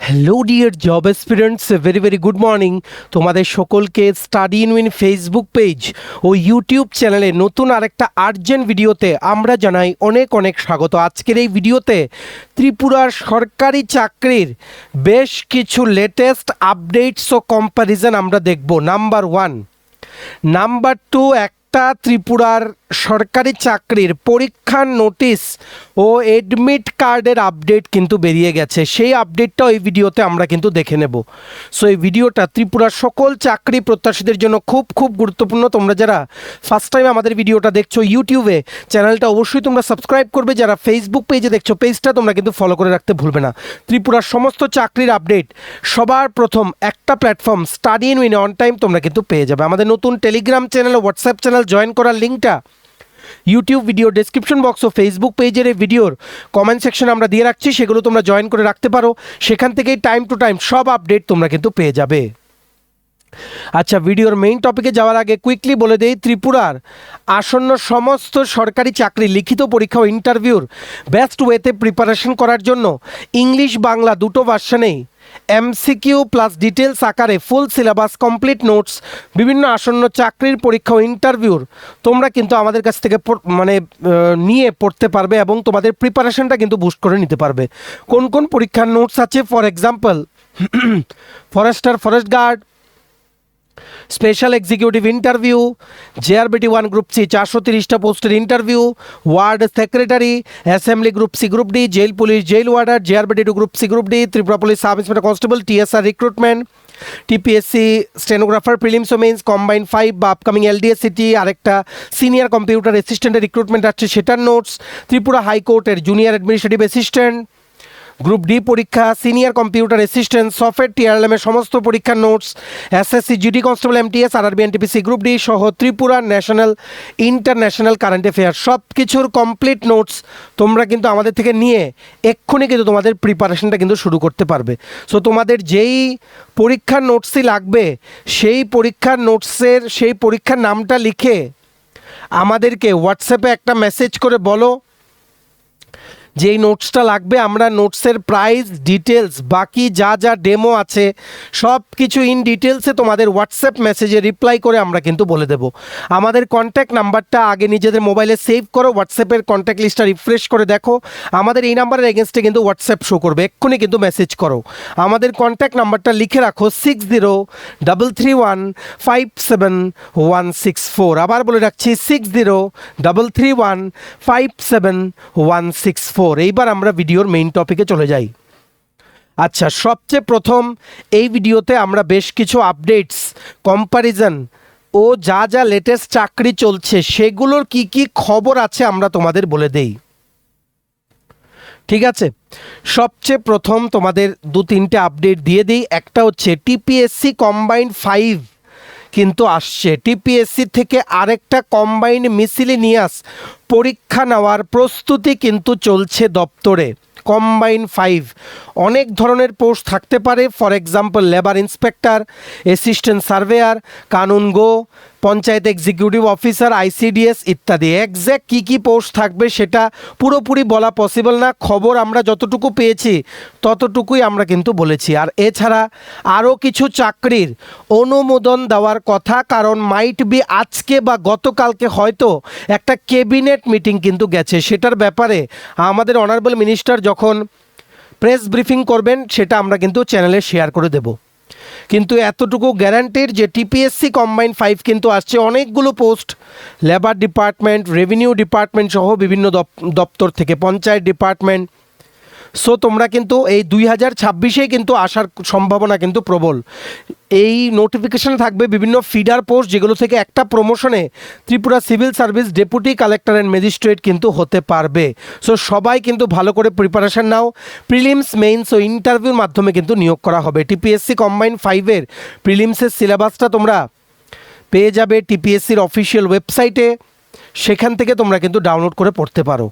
Hello dear job aspirants, very good morning. তোমাদের সকলকে study in win Facebook page ও YouTube চ্যানেলে নতুন আরেকটা আর্জেন্ট ভিডিওতে আমরা জানাই অনেক অনেক স্বাগত। আজকের এই ভিডিওতে ত্রিপুরার সরকারি চাকরির বেশ কিছু লেটেস্ট আপডেটস ও কম্প্যারিজন আমরা দেখব। নাম্বার 1, নাম্বার 2, একটা ত্রিপুরার সরকারি চাকরির পরীক্ষার নোটিশ ও এডমিট কার্ডের আপডেট কিন্তু বেরিয়ে গেছে। সেই আপডেটটাও এই ভিডিওতে আমরা কিন্তু দেখে নেব। সো এই ভিডিওটা ত্রিপুরার সকল চাকরি প্রত্যাশীদের জন্য খুব গুরুত্বপূর্ণ। তোমরা যারা ফার্স্ট টাইম আমাদের ভিডিওটা দেখছো ইউটিউবে, চ্যানেলটা অবশ্যই তোমরা সাবস্ক্রাইব করবে। যারা ফেসবুক পেজে দেখছো, পেজটা তোমরা কিন্তু ফলো করে রাখতে ভুলবে না। ত্রিপুরার সমস্ত চাকরির আপডেট সবার প্রথম একটা platform study in win on time তোমরা কিন্তু পেয়ে যাবে। আমাদের নতুন টেলিগ্রাম চ্যানেল ও হোয়াটসঅ্যাপ চ্যানেল জয়েন করার লিঙ্কটা ইউটিউব ভিডিও ডেসক্রিপশন বক্স ও ফেসবুক পেজের এই ভিডিওর কমেন্ট সেকশনে আমরা দিয়ে রাখছি, সেগুলো তোমরা জয়েন করে রাখতে পারো। সেখান থেকেই টাইম টু টাইম সব আপডেট তোমরা কিন্তু পেয়ে যাবে। আচ্ছা, ভিডিওর মেইন টপিকে যাওয়ার আগে কুইকলি বলে দেই, ত্রিপুরার আসন্ন সমস্ত সরকারি চাকরি লিখিত পরীক্ষা ও ইন্টারভিউর বেস্ট ওয়েতে প্রিপারেশন করার জন্য ইংলিশ বাংলা দুটো ভার্সনেই এমসিকিউ প্লাস ডিটেলস আকারে ফুল সিলেবাস, কমপ্লিট নোটস, বিভিন্ন আসন্ন চাকরির পরীক্ষা ও ইন্টারভিউর তোমরা কিন্তু আমাদের কাছ থেকে নিয়ে পড়তে পারবে এবং তোমাদের প্রিপারেশনটা কিন্তু বুস্ট করে নিতে পারবে। কোন কোন পরীক্ষার নোটস আছে? For example, forester, forest guard, special executive interview, JRBT 1 group C 430টা পোস্টের interview, ward secretary, assembly group C group D, jail police, jail warder, JRBT 2 group C group D, Tripura police sub inspector constable, TSR recruitment, TPSC stenographer prelims ও mains, combine 5 বা upcoming এলডিএসসিটি, আরেকটা senior computer অ্যাসিস্ট্যান্টের recruitment আছে, সেটার notes, Tripura হাইকোর্টের junior administrative assistant group D পরীক্ষা, senior computer assistant, software টিআরএলএমের সমস্ত পরীক্ষার notes, SSC GD constable MTS RRB NTPC group D সহ Tripura national international current affair সব কিছুর কমপ্লিট নোটস তোমরা কিন্তু আমাদের থেকে নিয়ে এক্ষুনি কিন্তু তোমাদের প্রিপারেশনটা কিন্তু শুরু করতে পারবে। সো তোমাদের যেই পরীক্ষার নোটসই লাগবে সেই পরীক্ষার নামটা লিখে আমাদেরকে হোয়াটসঅ্যাপে একটা মেসেজ করে বলো যে এই নোটসটা লাগবে। আমরা নোটসের প্রাইস, ডিটেলস, বাকি যা যা ডেমো আছে সব কিছু ইন ডিটেলসে তোমাদের হোয়াটসঅ্যাপ মেসেজে রিপ্লাই করে আমরা কিন্তু বলে দেবো। আমাদের কন্ট্যাক্ট নাম্বারটা আগে নিজেদের মোবাইলে সেভ করো, হোয়াটসঅ্যাপের কন্ট্যাক্ট লিস্টটা রিফ্রেশ করে দেখো। আমাদের এই নাম্বারের এগেনস্টে কিন্তু হোয়াটসঅ্যাপ শো করবে, এক্ষুনি কিন্তু মেসেজ করো। আমাদের কন্ট্যাক্ট নাম্বারটা লিখে রাখো 6033157164। আবার বলে রাখছি 6033157164। এইবার আমরা ভিডিওর মেইন টপিকে চলে যাই। আচ্ছা, সবচেয়ে প্রথম এই ভিডিওতে আমরা বেশ কিছু আপডেটস, কম্প্যারিজন ও যা যা লেটেস্ট চাকরি চলছে সেগুলোর কি কি খবর আছে আমরা তোমাদের বলে দেই। ঠিক আছে, সবচেয়ে প্রথম তোমাদের 2-3টে আপডেট দিয়ে দিই। একটা হচ্ছে টিপিএসসি কম্বাইন্ড 5 কিন্তু আসছে। টিপিএসসি থেকে আরেকটা কম্বাইন্ড মিসিলিনিয়াস পরীক্ষা নেওয়ার প্রস্তুতি কিন্তু চলছে দপ্তরে। কম্বাইন 5 অনেক ধরনের পোস্ট থাকতে পারে। For example, labour inspector, assistant surveyor, কানুন গো, পঞ্চায়েত এক্সিকিউটিভ অফিসার, আইসিডিএস ইত্যাদি। এক্স্যাক্ট কী কী পোস্ট থাকবে সেটা পুরোপুরি বলা পসিবল না। খবর আমরা যতটুকু পেয়েছি ততটুকুই আমরা কিন্তু বলেছি। আর এছাড়া আরও কিছু চাকরির অনুমোদন দেওয়ার কথা, কারণ মাইট বি আজকে বা গতকালকে হয়তো একটা ক্যাবিনেট মিটিং কিন্তু গেছে। সেটার ব্যাপারে আমাদের অনারেবল মিনিস্টার যখন প্রেস ব্রিফিং করবেন সেটা আমরা কিন্তু চ্যানেলে শেয়ার করে দেব। কিন্তু এতটুকু গ্যারান্টিড যে টিপিএসসি কম্বাইন্ড 5 কিন্তু আসছে। অনেকগুলো post labour department, revenue department সহ বিভিন্ন দপ্তর থেকে, পঞ্চায়েত ডিপার্টমেন্ট। সো তোমরা কিন্তু এই 2026-এ কিন্তু আসার সম্ভাবনা কিন্তু প্রবল। এই নোটিফিকেশন থাকবে বিভিন্ন ফিডার পোস্ট, যেগুলো থেকে একটা প্রমোশনে Tripura civil service deputy collector and magistrate কিন্তু হতে পারবে। সো সবাই কিন্তু ভালো করে প্রিপারেশান নাও। প্রিলিমস, মেইনস ও ইন্টারভিউর মাধ্যমে কিন্তু নিয়োগ করা হবে। টিপিএসসি কম্বাইন্ড 5-এর প্রিলিমসের সিলেবাসটা তোমরা পেয়ে যাবে টিপিএসসির অফিসিয়াল ওয়েবসাইটে, সেখান থেকে তোমরা কিন্তু ডাউনলোড করে পড়তে পারো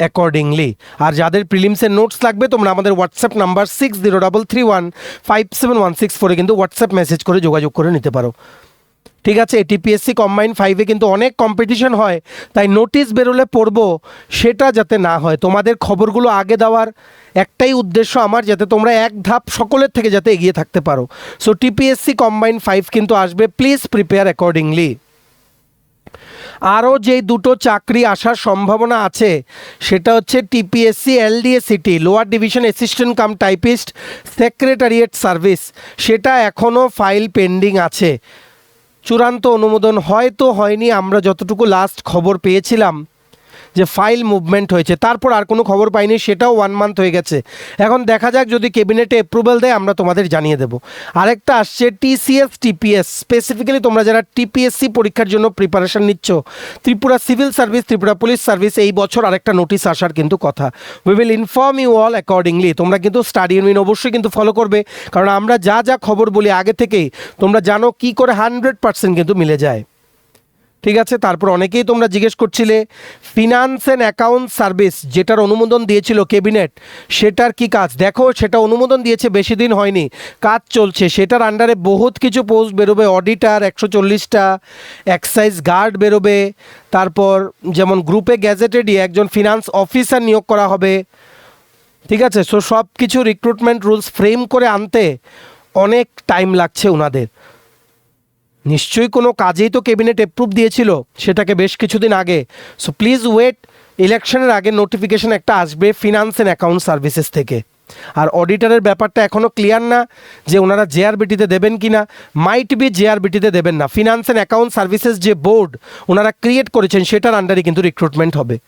অ্যাকর্ডিংলি। আর যাদের প্রিলিমসের নোটস লাগবে তোমরা আমাদের হোয়াটসঅ্যাপ নাম্বার 6033157164 কিন্তু হোয়াটসঅ্যাপ মেসেজ করে যোগাযোগ করে নিতে পারো। ঠিক আছে, টিপিএসসি কম্বাইন্ড 5-এ কিন্তু অনেক কম্পিটিশন হয়, তাই নোটিশ বেরোলে পড়বো সেটা যাতে না হয়। তোমাদের খবরগুলো আগে দেওয়ার একটাই উদ্দেশ্য আমার, যাতে তোমরা এক ধাপ সকলের থেকে যাতে এগিয়ে থাকতে পারো। সো টিপিএসসি কম্বাইন্ড 5 কিন্তু আসবে, প্লিজ প্রিপেয়ার অ্যাকর্ডিংলি। আরও যেই দুটো চাকরি আসার সম্ভাবনা আছে সেটা হচ্ছে TPSC LDACT, lower division assistant cum typist secretariat service, সেটা এখনও ফাইল পেন্ডিং আছে। চূড়ান্ত অনুমোদন হয়তো হয়নি, আমরা যতটুকু লাস্ট খবর পেয়েছিলাম যে ফাইল মুভমেন্ট হয়েছে, তারপর আর কোনো খবর পাইনি, সেটাও 1 মান্থ হয়ে গেছে। এখন দেখা যাক, যদি ক্যাবিনেটে অ্যাপ্রুভাল দেয় আমরা তোমাদের জানিয়ে দেবো। আরেকটা আসছে টিসিএস টিপিএস, স্পেসিফিক্যালি তোমরা যারা টিপিএসসি পরীক্ষার জন্য প্রিপারেশন নিচ্ছ, Tripura civil service, Tripura police service, এই বছর আরেকটা নোটিশ আসার কিন্তু কথা। We will inform you all accordingly. তোমরা কিন্তু স্টাডি ইউনিয়ন অবশ্যই কিন্তু ফলো করবে, কারণ আমরা যা যা খবর বলি আগে থেকেই তোমরা জানো কি করে 100% কিন্তু মিলে যায়। ঠিক আছে, তারপর অনেকেই তোমরা জিজ্ঞেস করছিলে ফিনান্স অ্যান্ড অ্যাকাউন্ট সার্ভিস, যেটার অনুমোদন দিয়েছিল ক্যাবিনেট, সেটার কি কাজ? দেখো, সেটা অনুমোদন দিয়েছে, বেশি দিন হয়নি, কাজ চলছে। সেটার আন্ডারে বহুত কিছু পোস্ট বেরোবে, অডিটার 140টা, এক্সাইজ গার্ড বেরোবে, তারপর যেমন গ্রুপে গ্যাজেটেডই একজন ফিনান্স অফিসার নিয়োগ করা হবে। ঠিক আছে, সো সব কিছু রিক্রুটমেন্ট রুলস ফ্রেম করে আনতে অনেক টাইম লাগছে ওনাদের। নিশ্চয়ই কোনো কাজেই তো ক্যাবিনেট অ্যাপ্রুভ দিয়েছিল সেটাকে বেশ কিছুদিন আগে। সো প্লিজ ওয়েট, ইলেকশনের আগে নোটিফিকেশন একটা আসবে ফিনান্স অ্যান্ড অ্যাকাউন্ট সার্ভিসেস থেকে। আর অডিটারের ব্যাপারটা এখনও ক্লিয়ার না যে ওনারা জেআরবিটিতে দেবেন কি না, মাইট বি জেআরবিটিতে দেবেন না। ফিনান্স অ্যান্ড অ্যাকাউন্ট সার্ভিসেস যে বোর্ড ওনারা ক্রিয়েট করেছেন সেটার আন্ডারে কিন্তু রিক্রুটমেন্ট হবে।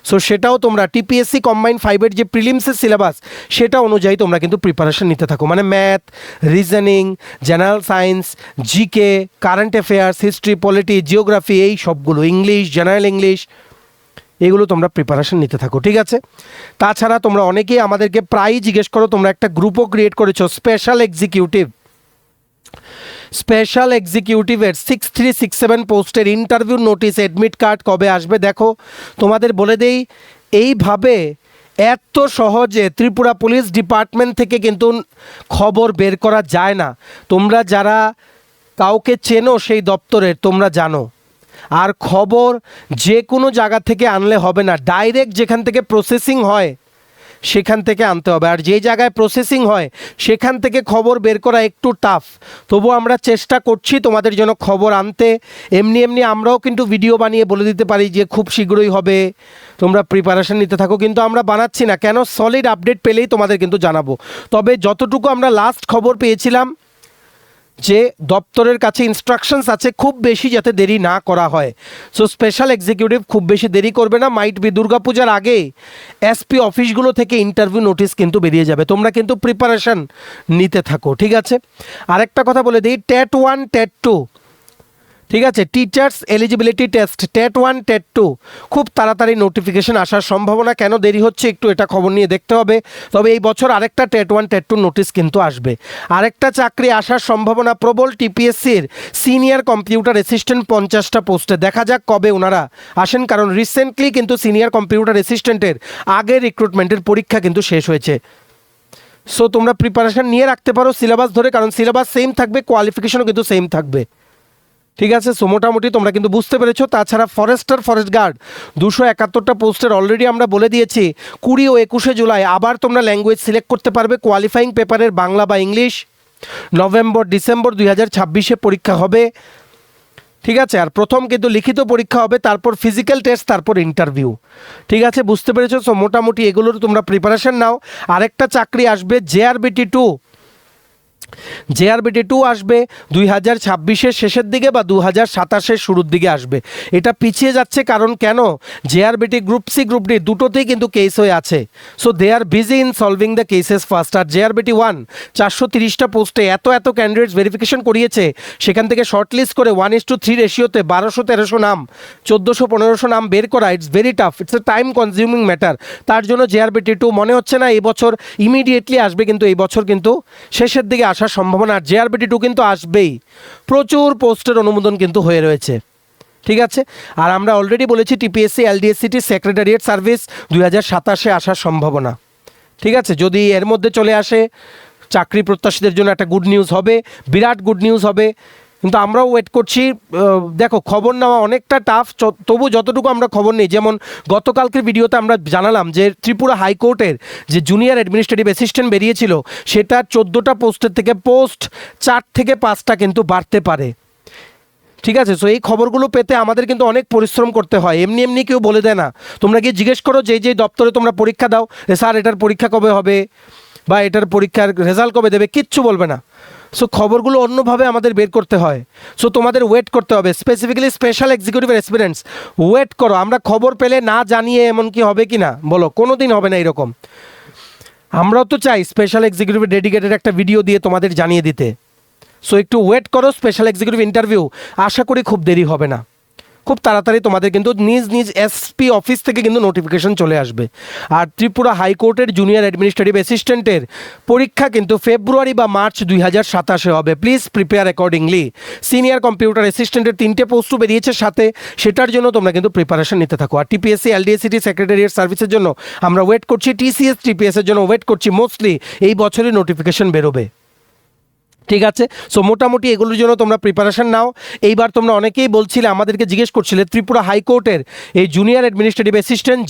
সো সেটাও তোমরা টিপিএসসি কম্বাইন্ড 5-এর যে প্রিলিমসের সিলেবাস সেটা অনুযায়ী তোমরা কিন্তু প্রিপারেশন নিতে থাকো, মানে math, reasoning, general science, GK, current affairs, history, polity, geography, এই সবগুলো, ইংলিশ, জেনারেল ইংলিশ, এগুলো তোমরা প্রিপারেশন নিতে থাকো। ঠিক আছে, তাছাড়া তোমরা অনেকেই আমাদেরকে প্রায়ই জিজ্ঞেস করো, তোমরা একটা গ্রুপও ক্রিয়েট করেছো স্পেশাল এক্সিকিউটিভ, স্পেশাল এক্সিকিউটিভের 6367 পোস্টের ইন্টারভিউ নোটিস, অ্যাডমিট কার্ড কবে আসবে? দেখো, তোমাদের বলে দেই, এইভাবে এত সহজে ত্রিপুরা পুলিশ ডিপার্টমেন্ট থেকে কিন্তু খবর বের করা যায় না। তোমরা যারা কাউকে চেনো সেই দপ্তরের, তোমরা জানো। আর খবর যে কোনো জায়গা থেকে আনলে হবে না, ডাইরেক্ট যেখান থেকে প্রসেসিং হয় সেখান থেকে আনতে হবে। আর যে জায়গায় প্রসেসিং হয় সেখান থেকে খবর বের করা একটু টাফ, তবু আমরা চেষ্টা করছি তোমাদের জন্য খবর আনতে। এমনি এমনি আমরাও কিন্তু ভিডিও বানিয়ে বলে দিতে পারি যে খুব শীঘ্রই হবে, তোমরা প্রিপারেশন নিতে থাকো, কিন্তু আমরা বানাচ্ছি না কেন? সলিড আপডেট পেলেই তোমাদের কিন্তু জানাবো। তবে যতটুকু আমরা লাস্ট খবর পেয়েছিলাম যে দপ্তরের কাছে ইনস্ট্রাকশনস আছে খুব বেশি যাতে দেরি না করা হয়। সো স্পেশাল এক্সিকিউটিভ খুব বেশি দেরি করবে না, মাইট বি দুর্গাপূজার আগে এসপি অফিসগুলো থেকে ইন্টারভিউ নোটিস কিন্তু বেরিয়ে যাবে। তোমরা কিন্তু প্রিপারেশন নিতে থাকো। ঠিক আছে, আরেকটা কথা বলে দিই, টেট 1 টেট 2, ঠিক আছে, teachers eligibility test TET 1 TET 2 খুব তাড়াতাড়ি নোটিফিকেশন আসার সম্ভাবনা। কেন দেরি হচ্ছে একটু এটা খবর নিয়ে দেখতে হবে। তবে এই বছর আরেকটা টেট 1 টেট 2 নোটিস কিন্তু আসবে। আরেকটা চাকরি আসার সম্ভাবনা প্রবল টিপিএসসির সিনিয়র কম্পিউটার অ্যাসিস্ট্যান্ট 50টা পোস্টে। দেখা যাক কবে ওনারা আসেন, কারণ রিসেন্টলি কিন্তু সিনিয়র কম্পিউটার অ্যাসিস্ট্যান্টের আগের রিক্রুটমেন্টের পরীক্ষা কিন্তু শেষ হয়েছে। সো তোমরা প্রিপারেশন নিয়ে রাখতে পারো সিলেবাস ধরে, কারণ সিলেবাস সেম থাকবে, কোয়ালিফিকেশনও কিন্তু সেম থাকবে। ঠিক আছে, সো মোটামুটি তোমরা কিন্তু বুঝতে পেরেছো। তাছাড়া ফরেস্টার, ফরেস্ট গার্ড 271টা পোস্টের অলরেডি আমরা বলে দিয়েছি 20 ও 21 জুলাই আবার তোমরা ল্যাঙ্গুয়েজ সিলেক্ট করতে পারবে। কোয়ালিফাইং পেপারের বাংলা বা ইংলিশ নভেম্বর ডিসেম্বর 2026-এ পরীক্ষা হবে। ঠিক আছে, আর প্রথম কিন্তু লিখিত পরীক্ষা হবে, তারপর ফিজিক্যাল টেস্ট, তারপর ইন্টারভিউ। ঠিক আছে, বুঝতে পেরেছো? সো মোটামুটি এগুলোর তোমরা প্রিপারেশন নাও। আরেকটা চাকরি আসবে জেআরবিটি 2, জেআরবিটি 2 আসবে 2026-এর শেষের দিকে বা 2027-এর শুরুর দিকে আসবে। এটা পিছিয়ে যাচ্ছে কারণ কেন? JRBT group C, group D দুটোতেই কিন্তু কেস হয়ে আছে। So they are busy in solving the cases first. আর জেআরবিটি 1 430টা পোস্টে এত ক্যান্ডিডেটস ভেরিফিকেশন করিয়েছে, সেখান থেকে শর্টলিস্ট করে 1:3 রেশিওতে 1200-1300 নাম, 1400-1500 নাম বের করা, it's very tough, it's a time consuming matter. তার জন্য জেআরবিটি 2 মনে হচ্ছে না এই বছর ইমিডিয়েটলি আসবে, কিন্তু এই বছর কিন্তু শেষের দিকে আসার সম্ভাবনা। আর জেআরবিটি 2 কিন্তু আসবেই, প্রচুর পোস্টের অনুমোদন কিন্তু হয়ে রয়েছে। ঠিক আছে, আর আমরা অলরেডি বলেছি টিপিএসসি এলডিএসসিটি সেক্রেটারিয়েট সার্ভিস 2027-এ আসার সম্ভাবনা। ঠিক আছে, যদি এর মধ্যে চলে আসে চাকরি প্রত্যাশীদের জন্য একটা গুড নিউজ হবে, বিরাট গুড নিউজ হবে। কিন্তু আমরাও ওয়েট করছি। দেখো, খবর নেওয়া অনেকটা টাফ, তবু যতটুকু আমরা খবর নিই, যেমন গতকালকের ভিডিওতে আমরা জানালাম যে ত্রিপুরা হাইকোর্টের যে জুনিয়র অ্যাডমিনিস্ট্রেটিভ অ্যাসিস্ট্যান্ট বেরিয়েছিল, সেটা 14টা পোস্টের থেকে পোস্ট 4 থেকে 5টা কিন্তু বাড়তে পারে। ঠিক আছে, সো এই খবরগুলো পেতে আমাদের কিন্তু অনেক পরিশ্রম করতে হয়, এমনি এমনি কেউ বলে দেয় না। তোমরা গিয়ে জিজ্ঞেস করো যে দপ্তরে তোমরা পরীক্ষা দাও, স্যার এটার পরীক্ষা কবে হবে বা এটার পরীক্ষার রেজাল্ট কবে দেবে, কিচ্ছু বলবে না। সো খবরগুলো অন্যভাবে আমাদের বের করতে হয়। সো তোমাদের ওয়েট করতে হবে, specifically special executive aspirants wait করো। আমরা খবর পেলে না জানিয়ে এমন কি হবে কি না, বলো? কোনো দিন হবে না এরকম। আমরাও তো চাই স্পেশাল এক্সিকিউটিভ ডেডিকেটেড একটা ভিডিও দিয়ে তোমাদের জানিয়ে দিতে। সো একটু ওয়েট করো, স্পেশাল এক্সিকিউটিভ ইন্টারভিউ আশা করি খুব দেরি হবে না, খুব তাড়াতাড়ি তোমাদের কিন্তু নিজ নিজ এসপি অফিস থেকে কিন্তু নোটিফিকেশন চলে আসবে। আর ত্রিপুরা হাইকোর্টের জুনিয়র অ্যাডমিনিস্ট্রেটিভ অ্যাসিস্ট্যান্টের পরীক্ষা কিন্তু ফেব্রুয়ারি বা মার্চ 2027 হবে। Please prepare accordingly. Senior computer অ্যাসিস্ট্যান্টের 3টে পোস্টও বেরিয়েছে সাথে, সেটার জন্য তোমরা কিন্তু প্রিপারেশন নিতে থাকো। আর টিপিএসসি এলডিএসিটি সেক্রেটারিয়েট সার্ভিসের জন্য আমরা ওয়েট করছি, টিসিএস টিপিএস এর জন্য ওয়েট করছি। মোস্টলি এই বছরই নোটিফিকেশন বেরোবে। ঠিক আছে, সো মোটামুটি এগুলোর জন্য তোমরা প্রিপারেশন নাও। এইবার তোমরা অনেকেই বলছিলে, আমাদেরকে জিজ্ঞেস করছিলে ত্রিপুরা হাইকোর্টের এই junior administrative assistant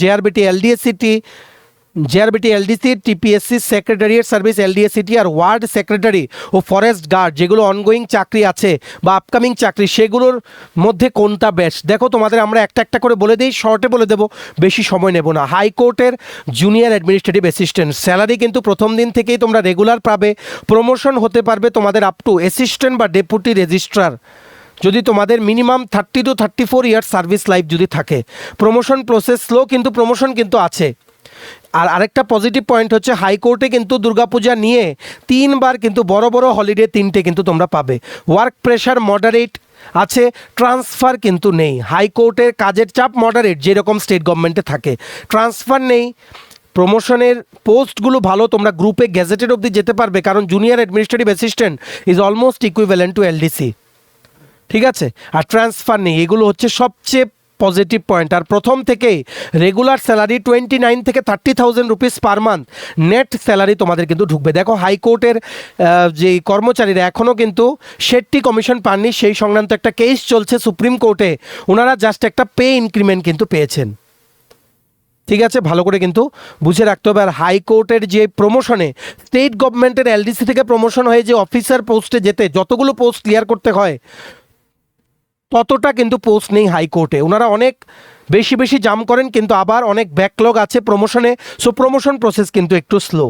JRBT LDC TPSC secretariat service LDACT আর ওয়ার্ড সেক্রেটারি ও ফরেস্ট গার্ড, যেগুলো অনগোয়িং চাকরি আছে বা আপকামিং চাকরি, সেগুলোর মধ্যে কোনটা বেস্ট? দেখো, তোমাদের আমরা একটা একটা করে বলে দিই, শর্টে বলে দেবো, বেশি সময় নেব না। হাইকোর্টের জুনিয়র অ্যাডমিনিস্ট্রেটিভ অ্যাসিস্ট্যান্ট স্যালারি কিন্তু প্রথম দিন থেকেই তোমরা রেগুলার পাবে। প্রমোশন হতে পারবে তোমাদের আপ টু অ্যাসিস্ট্যান্ট বা ডেপুটি রেজিস্ট্রার, যদি তোমাদের minimum 30 to 34 years service life যদি থাকে। প্রমোশন প্রসেস স্লো, কিন্তু প্রমোশন কিন্তু আছে। আর আরেকটা পজিটিভ পয়েন্ট হচ্ছে, হাইকোর্টে কিন্তু দুর্গাপূজা নিয়ে 3বার কিন্তু বড় বড় হলিডে 3টে কিন্তু তোমরা পাবে। ওয়ার্ক প্রেশার মডারেট আছে, ট্রান্সফার কিন্তু নেই। হাইকোর্টের কাজের চাপ মডারেট, যেরকম স্টেট গভর্নমেন্টে থাকে। ট্রান্সফার নেই। প্রমোশনের পোস্টগুলো ভালো, তোমরা গ্রুপে গ্যাজেটেড অবধি যেতে পারবে, কারণ junior administrative assistant is almost equivalent to LDC. ঠিক আছে, আর ট্রান্সফার নেই, এগুলো হচ্ছে সবচেয়ে পজিটিভ পয়েন্ট। আর প্রথম থেকেই রেগুলার স্যালারি 29 থেকে 30,000 rupees per month net salary তোমাদের কিন্তু ঢুকবে। দেখো, হাইকোর্টের যে কর্মচারীরা এখনও কিন্তু শেট্টি কমিশন পাননি, সেই সংক্রান্ত একটা কেস চলছে সুপ্রিম কোর্টে। ওনারা জাস্ট একটা পে ইনক্রিমেন্ট কিন্তু পেয়েছেন। ঠিক আছে, ভালো করে কিন্তু বুঝে রাখতে হবে। আর হাইকোর্টের যে প্রমোশনে স্টেট গভর্নমেন্টের এলডিসি থেকে প্রমোশন হয়ে যে অফিসার পোস্টে যেতে যতগুলো পোস্ট ক্লিয়ার করতে হয়, ততটা কিন্তু পোস্ট নেই হাইকোর্টে। ওনারা অনেক বেশি বেশি জাম করেন, কিন্তু আবার অনেক ব্যাকলগ আছে প্রমোশনে। সো প্রমোশন প্রসেস কিন্তু একটু স্লো।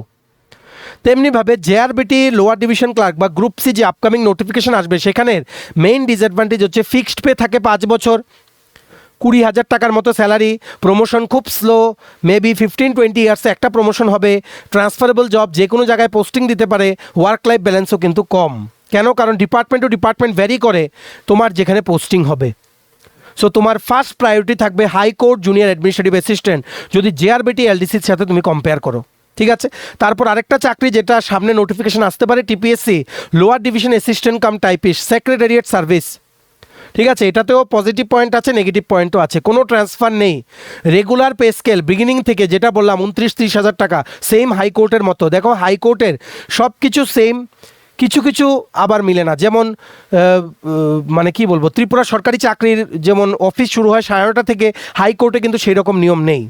তেমনিভাবে জেআরবিটি লোয়ার ডিভিশন ক্লার্ক বা গ্রুপ সি যে আপকামিং নোটিফিকেশন আসবে, সেখানের মেইন ডিসঅ্যাডভান্টেজ হচ্ছে ফিক্সড পে থাকে 5 বছর, 20,000 টাকার মতো স্যালারি। প্রমোশন খুব স্লো, মেবি 15-20 ইয়ার্সে একটা প্রমোশন হবে। ট্রান্সফারেবল জব, যে কোনো জায়গায় পোস্টিং দিতে পারে। ওয়ার্ক লাইফ ব্যালেন্সও কিন্তু কম। কেন? কারণ ডিপার্টমেন্ট টু ডিপার্টমেন্ট ভ্যারি করে তোমার যেখানে পোস্টিং হবে। সো তোমার ফার্স্ট প্রায়োরিটি থাকবে হাইকোর্ট জুনিয়র অ্যাডমিনিস্ট্রেটিভ অ্যাসিস্ট্যান্ট, যদি জেআরবিটি এলডিসির সাথে তুমি কম্পেয়ার করো। ঠিক আছে, তারপর আরেকটা চাকরি যেটা সামনে নোটিফিকেশন আসতে পারে, TPSC lower division assistant cum typist secretariat service. ঠিক আছে, এটাতেও পজিটিভ পয়েন্ট আছে, নেগেটিভ পয়েন্টও আছে। কোনো ট্রান্সফার নেই। রেগুলার পে স্কেল বিগিনিং থেকে যেটা বললাম 29-30 হাজার টাকা, সেম হাইকোর্টের মতো। দেখো, হাইকোর্টের সব কিছু সেম, কিছু কিছু আবার মিলে না। যেমন মানে কি বলবো, ত্রিপুরা সরকারি চাকরির যেমন অফিস শুরু হয় 9:30 থেকে, হাইকোর্টে কিন্তু সেই রকম নিয়ম নেই।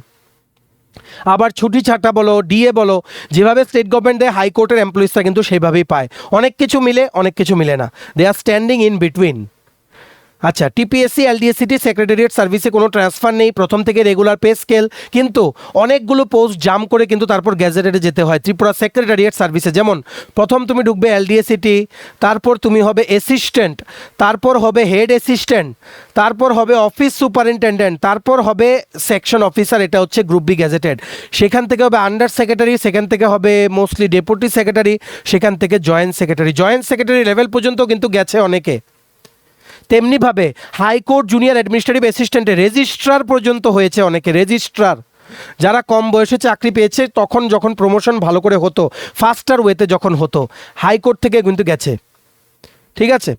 আবার ছুটি ছাটা বলো, ডিএ বলো, যেভাবে স্টেট গভর্নমেন্ট দেয় হাইকোর্টের এমপ্লয়িজরা কিন্তু সেইভাবেই পায়। অনেক কিছু মিলে, অনেক কিছু মিলে না। দে আর স্ট্যান্ডিং ইন বিটুইন। আচ্ছা, টিপিএসসি এলডিএসিটি সেক্রেটারিয়েট সার্ভিসে কোনো ট্রান্সফার নেই, প্রথম থেকে রেগুলার পে স্কেল, কিন্তু অনেকগুলো পোস্ট জাম করে কিন্তু তারপর গ্যাজেটেডে যেতে হয় ত্রিপুরা সেক্রেটারিয়েট সার্ভিসে। যেমন প্রথম তুমি ঢুকবে এলডিএসিটি, তারপর তুমি হবে অ্যাসিস্ট্যান্ট, তারপর হবে হেড অ্যাসিস্ট্যান্ট, তারপর হবে অফিস সুপারিনটেন্ডেন্ট, তারপর হবে সেকশন অফিসার, এটা হচ্ছে গ্রুপ বি গ্যাজেটেড। সেখান থেকে হবে আন্ডার সেক্রেটারি, সেখান থেকে হবে মোস্টলি ডেপুটি সেক্রেটারি, সেখান থেকে joint secretary. Joint secretary level পর্যন্ত কিন্তু গেছে অনেকে। তেমনিভাবে হাইকোর্ট জুনিয়র অ্যাডমিনিস্ট্রেটিভ অ্যাসিস্ট্যান্টে রেজিস্ট্রার পর্যন্ত হয়েছে অনেকে। রেজিস্ট্রার যারা কম বয়সে চাকরি পেয়েছে, তখন যখন প্রমোশন ভালো করে হতো, ফাস্টার ওয়েতে যখন হতো, হাইকোর্ট থেকে কিন্তু গেছে। ঠিক আছে,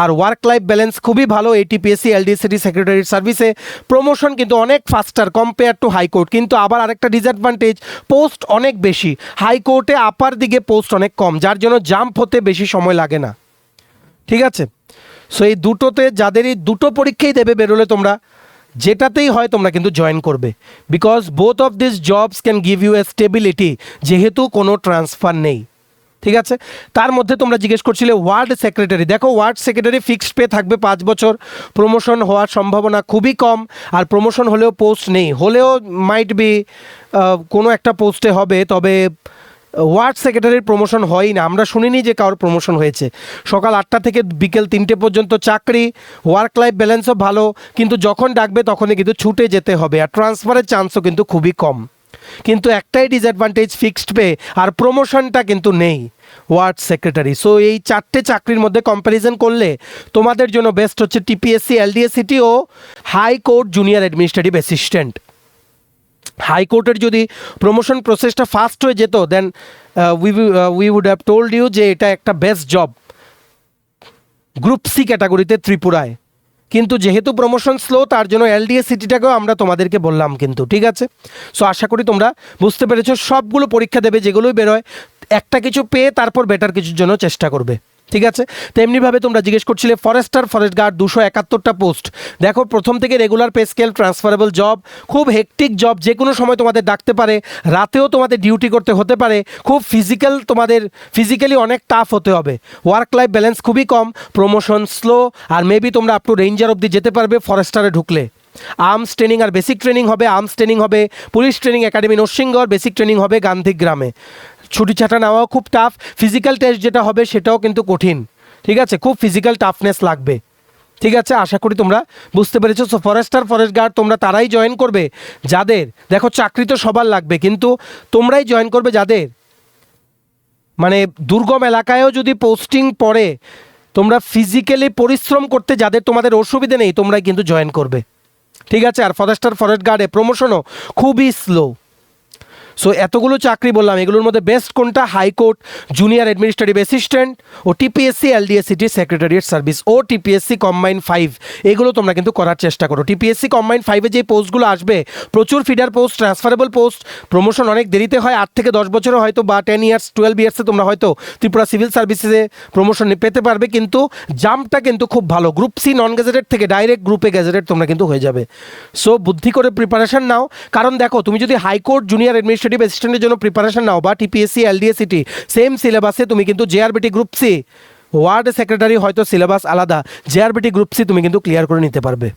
আর ওয়ার্ক লাইফ ব্যালেন্স খুবই ভালো। এটিপিএসসি এলডিসিটি সেক্রেটারি সার্ভিসে প্রমোশন কিন্তু অনেক ফাস্টার কম্পেয়ার টু হাইকোর্ট। কিন্তু আবার আরেকটা ডিসঅ্যাডভান্টেজ, পোস্ট অনেক বেশি। হাইকোর্টে আপার দিকে পোস্ট অনেক কম, যার জন্য জাম্প হতে বেশি সময় লাগে না। ঠিক আছে, সো এই দুটোতে যাদের এই দুটো পরীক্ষাই দেবে বেরোলে তোমরা যেটাতেই হয় তোমরা কিন্তু জয়েন করবে, because both of this jobs can give you a stability, যেহেতু কোনো ট্রান্সফার নেই। ঠিক আছে, তার মধ্যে তোমরা জিজ্ঞেস করছিলে ওয়ার্ড সেক্রেটারি। দেখো ওয়ার্ড সেক্রেটারি ফিক্সড পে থাকবে 5 বছর, প্রমোশন হওয়ার সম্ভাবনা খুবই কম, আর প্রমোশন হলেও পোস্ট নেই, হলেও মাইট বি কোনো একটা পোস্টে হবে, তবে ওয়ার্ড সেক্রেটারির প্রমোশন হয়ই না, আমরা শুনিনি যে কারোর প্রমোশন হয়েছে। সকাল 8টা থেকে বিকেল 3টে পর্যন্ত চাকরি, ওয়ার্ক লাইফ ব্যালেন্সও ভালো, কিন্তু যখন ডাকবে তখনই কিন্তু ছুটে যেতে হবে, আর ট্রান্সফারের চান্সও কিন্তু খুবই কম। কিন্তু একটাই ডিসঅ্যাডভান্টেজ, ফিক্সড পে আর প্রমোশনটা কিন্তু নেই ওয়ার্ড সেক্রেটারি। সো এই 4টে চাকরির মধ্যে কম্প্যারিজন করলে তোমাদের জন্য বেস্ট হচ্ছে টিপিএসসি, এলডিএসিটি ও হাইকোর্ট জুনিয়র অ্যাডমিনিস্ট্রেটিভ অ্যাসিস্ট্যান্ট। হাইকোর্টের যদি প্রমোশন প্রসেসটা ফাস্ট হয়ে যেত, then we would have told you যে এটা একটা বেস্ট জব গ্রুপ সি ক্যাটাগরিতে ত্রিপুরায়, কিন্তু যেহেতু প্রমোশন স্লো তার জন্য এলডিএসিটিটাকেও আমরা তোমাদেরকে বললাম কিন্তু। ঠিক আছে, সো আশা করি তোমরা বুঝতে পেরেছো। সবগুলো পরীক্ষা দেবে, যেগুলোই বেরোয় একটা কিছু পেয়ে তারপর বেটার কিছুর জন্য চেষ্টা করবে। ঠিক আছে, তেমনিভাবে তোমরা জিজ্ঞেস করছিলে ফরেস্টার, ফরেস্ট গার্ড 271টা পোস্ট। দেখো প্রথম থেকে regular pay scale, transferable job, খুব হেকটিক জব, যে কোনো সময় তোমাদের ডাকতে পারে, রাতেও তোমাদের ডিউটি করতে হতে পারে, খুব তোমাদের ফিজিক্যালি অনেক টাফ হতে হবে, ওয়ার্ক লাইফ ব্যালেন্স খুবই কম, প্রমোশন স্লো, আর মেবি তোমরা আপ টু রেঞ্জার অবধি যেতে পারবে ফরেস্টারে ঢুকলে। আর্মস ট্রেনিং আর বেসিক ট্রেনিং হবে, আর্মস ট্রেনিং হবে police training academy Narsingarh, basic training হবে গান্ধীগ্রামে। ছুটি ছাটা নেওয়াও খুব টাফ, ফিজিক্যাল টেস্ট যেটা হবে সেটাও কিন্তু কঠিন। ঠিক আছে, খুব ফিজিক্যাল টাফনেস লাগবে। ঠিক আছে, আশা করি তোমরা বুঝতে পেরেছো। সো ফরেস্টার, ফরেস্ট গার্ড তোমরা তারাই জয়েন করবে যাদের, দেখো চাকরি তো সবার লাগবে, কিন্তু তোমরাই জয়েন করবে যাদের মানে দুর্গম এলাকায়ও যদি পোস্টিং পড়ে, তোমরা ফিজিক্যালি পরিশ্রম করতে যাদের তোমাদের অসুবিধে নেই, তোমরাই কিন্তু জয়েন করবে। ঠিক আছে, আর ফরেস্টার, ফরেস্ট গার্ডে প্রমোশনও খুবই স্লো। সো এতগুলো চাকরি বললাম, এগুলোর মধ্যে বেস্ট কোনটা? হাইকোর্ট জুনিয়র অ্যাডমিনিস্ট্রেটিভ অ্যাসিস্ট্যান্ট ও টিপিএসসি এলডিএসিটি সেক্রেটারিয়েট সার্ভিস ও টিপিএসসি কম্বাইন 5, এগুলো তোমরা কিন্তু করার চেষ্টা করো। টিপিএসসি কম্বাইন 5-এ যে পোস্টগুলো আসবে, প্রচুর feeder post, transferable post, promotion অনেক দেরিতে হয়, 8 থেকে 10 বছরও হয়তো, বা 10 ইয়ার্স 12 ইয়ার্সে তোমরা হয়তো ত্রিপুরা সিভিল সার্ভিসেসে প্রমোশন পেতে পারবে, কিন্তু জাম্পটা কিন্তু খুব ভালো, গ্রুপ সি নন গ্যাজেটেড থেকে ডাইরেক্ট গ্রুপে গ্যাজেটেড তোমরা কিন্তু হয়ে যাবে। সো বুদ্ধি করে প্রিপারেশন নাও, কারণ দেখো তুমি যদি হাইকোর্ট জুনিয়র অ্যাডমিনিস্ট্রেটিভ অ্যাসিস্ট্যান্টের জন্য প্রিপারেশন নাও, বা টিপিএসসি এলডিএসিটি সেম সিলেবাসে, তুমি কিন্তু JRBT group C, ward secretary হয়তো সিলেবাস আলাদা, জেআরবিটি গ্রুপ সি তুমি কিন্তু ক্লিয়ার করে নিতে পারবে।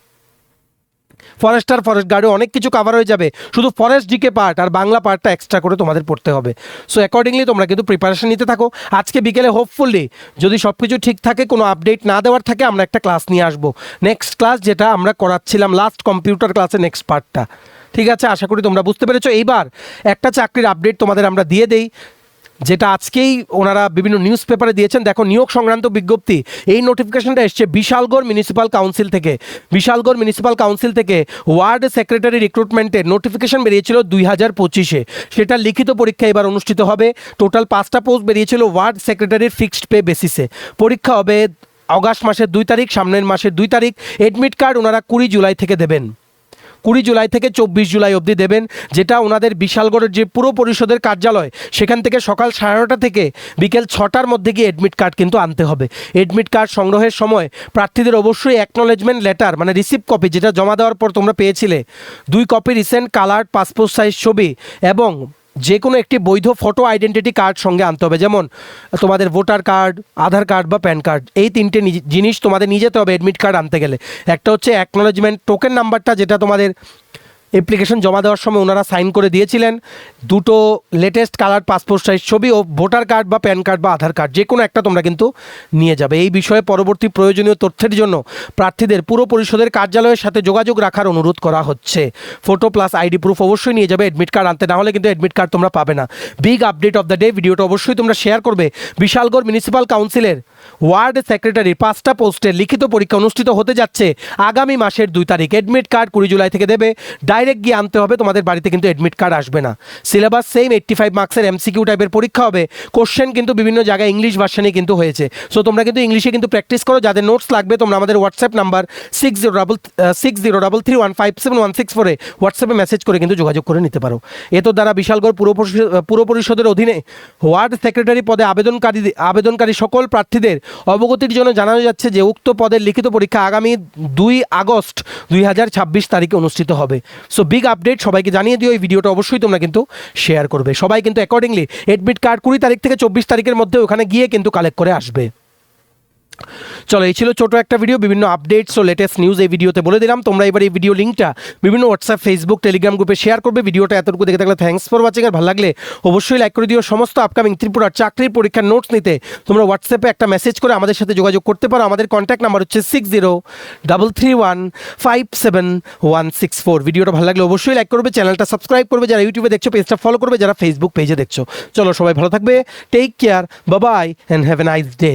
ফরেস্টার, ফরেস্ট গার্ডে অনেক কিছু কভার হয়ে যাবে, শুধু ফরেস্ট জিকে পার্ট আর বাংলা পার্টটা এক্সট্রা করে তোমাদের পড়তে হবে। সো অ্যাকর্ডিংলি তোমরা কিন্তু প্রিপারেশন নিতে থাকো। আজকে বিকেলে হোপফুলি যদি সব কিছু ঠিক থাকে, কোনো আপডেট না দেওয়ার থাকে, আমরা একটা ক্লাস নিয়ে আসবো, নেক্সট ক্লাস যেটা আমরা করাচ্ছিলাম লাস্ট কম্পিউটার ক্লাসের নেক্সট পার্টটা। ঠিক আছে, আশা করি তোমরা বুঝতে পেরেছো। এইবার একটা চাকরির আপডেট তোমাদের আমরা দিয়ে দেই, যেটা আজকেই ওনারা বিভিন্ন নিউজ পেপারে দিয়েছেন। দেখো নিয়োগ সংক্রান্ত বিজ্ঞপ্তি, এই নোটিফিকেশনটা এসছে বিশালগড় মিউনিসিপ্যাল কাউন্সিল থেকে। বিশালগড় মিউনিসিপ্যাল কাউন্সিল থেকে ওয়ার্ড সেক্রেটারি রিক্রুটমেন্টের নোটিফিকেশন বেরিয়েছিল 2025-এ, সেটা লিখিত পরীক্ষা এবার অনুষ্ঠিত হবে। টোটাল 5টা পোস্ট বেরিয়েছিল ওয়ার্ড সেক্রেটারির ফিক্সড পে বেসিসে। পরীক্ষা হবে অগাস্ট মাসের 2 তারিখ, সামনের মাসের 2 তারিখ। এডমিট কার্ড ওনারা 20 জুলাই থেকে দেবেন, 20 জুলাই থেকে 24 জুলাই অবধি দেবেন, যেটা ওনাদের বিশালগড়ের যে পুর পরিষদের কার্যালয়, সেখান থেকে সকাল 9:30 থেকে বিকেল 6টার মধ্যে গিয়ে এডমিট কার্ড কিন্তু আনতে হবে। এডমিট কার্ড সংগ্রহের সময় প্রার্থীদের অবশ্যই অ্যাকনোলেজমেন্ট লেটার, মানে রিসিপ্ট কপি, যেটা জমা দেওয়ার পর তোমরা পেয়েছিলে, 2 copy recent coloured passport size ছবি এবং যে কোনো একটি বৈধ ফটো আইডেন্টিটি কার্ড সঙ্গে আনতে হবে, যেমন তোমাদের ভোটার কার্ড, আধার কার্ড বা প্যান কার্ড। এই 3টে জিনিস তোমাদের নিয়ে যেতে হবে এডমিট কার্ড আনতে গেলে। একটা হচ্ছে অ্যাকনোলেজমেন্ট টোকেন নাম্বারটা, যেটা তোমাদের অ্যাপ্লিকেশন জমা দেওয়ার সময় ওনারা সাইন করে দিয়েছিলেন, 2টো লেটেস্ট কালার পাসপোর্ট সাইজ ছবি ও ভোটার কার্ড বা প্যান কার্ড বা আধার কার্ড, যে কোনো একটা তোমরা কিন্তু নিয়ে যাবে। এই বিষয়ে পরবর্তী প্রয়োজনীয় তথ্যের জন্য প্রার্থীদের পুর পরিষদের কার্যালয়ের সাথে যোগাযোগ রাখার অনুরোধ করা হচ্ছে। ফটো প্লাস আইডি প্রুফ অবশ্যই নিয়ে যাবে এডমিট কার্ড আনতে, না হলে কিন্তু এডমিট কার্ড তোমরা পাবে না। Big update of the day, ভিডিওটা অবশ্যই তোমরা শেয়ার করবে। বিশালগড় মিউনিসিপ্যাল কাউন্সিলের ওয়ার্ড সেক্রেটারি 5টা পোস্টের লিখিত পরীক্ষা অনুষ্ঠিত হতে যাচ্ছে আগামী মাসের 2 তারিখ। এডমিট কার্ড 20 জুলাই থেকে দেবে। ডাইরেক্ট গিয়ে আনতে হবে, তোমাদের বাড়িতে কিন্তু অ্যাডমিট কার্ড আসবে না। সিলেবাস সেম, 85 মার্কসের MCQ টাইপের পরীক্ষা হবে। কোশ্চেন কিন্তু বিভিন্ন জায়গায় ইংলিশ ভার্সনে কিন্তু হয়েছে। সো তোমরা কিন্তু ইংলিশে কিন্তু প্র্যাকটিস করো। যাদের নোটস লাগবে তোমরা আমাদের হোয়াটসঅ্যাপ নাম্বার 6033157164 হোয়াটসঅ্যাপে মেসেজ করে কিন্তু যোগাযোগ করে নিতে পারো। এতো দ্বারা বিশালগড় পুর পরিষদের অধীনে ওয়ার্ড সেক্রেটারি পদে আবেদনকারী সকল প্রার্থীদের অবগতির জন্য জানানো যাচ্ছে যে উক্ত পদের লিখিত পরীক্ষা আগামী 2 আগস্ট 2026 তারিখে অনুষ্ঠিত হবে। সো বিগ আপডেট, সবাইকে জানিয়ে দিও। এই ভিডিওটা অবশ্যই তোমরা কিন্তু শেয়ার করবে। সবাই কিন্তু অ্যাকর্ডিংলি অ্যাডমিট কার্ড 20 তারিখ থেকে 24 তারিখের মধ্যে ওখানে গিয়ে কিন্তু কালেক্ট করে আসবে। চলো, এই ছিল ছোট একটা ভিডিও। বিভিন্ন আপডেটস ও লেটেস্ট নিউজ এই ভিডিওতে বলে দিলাম। তোমরা এবার এই ভিডিও লিঙ্কটা বিভিন্ন হোয়াটসঅ্যাপ, ফেসবুক, টেলিগ্রাম গ্রুপে শেয়ার করবে। ভিডিওটা এতটুকু দেখে থাকলে থ্যাঙ্কস ফর ওয়াচিং। আর ভালো লাগলে অবশ্যই লাইক করে দিও। সমস্ত আপকামিং ত্রিপুরার চাকরির পরীক্ষার নোটস নিতে তোমরা হোয়াটসঅ্যাপে একটা মেসেজ করে আমাদের সাথে যোগাযোগ করতে পারো। আমাদের কন্ট্যাক্ট নাম্বার হচ্ছে 6033157164। ভিডিওটা ভালো লাগলে অবশ্যই লাইক করবে, চ্যানেলটা সাবস্ক্রাইব করবে, যারা ইউটিউবে দেখছো পেজটা ফলো করবে, যারা ফেসবুক পেজে দেখছো। চলো, সবাই ভালো থাকবে, take care, bye bye and have a nice day.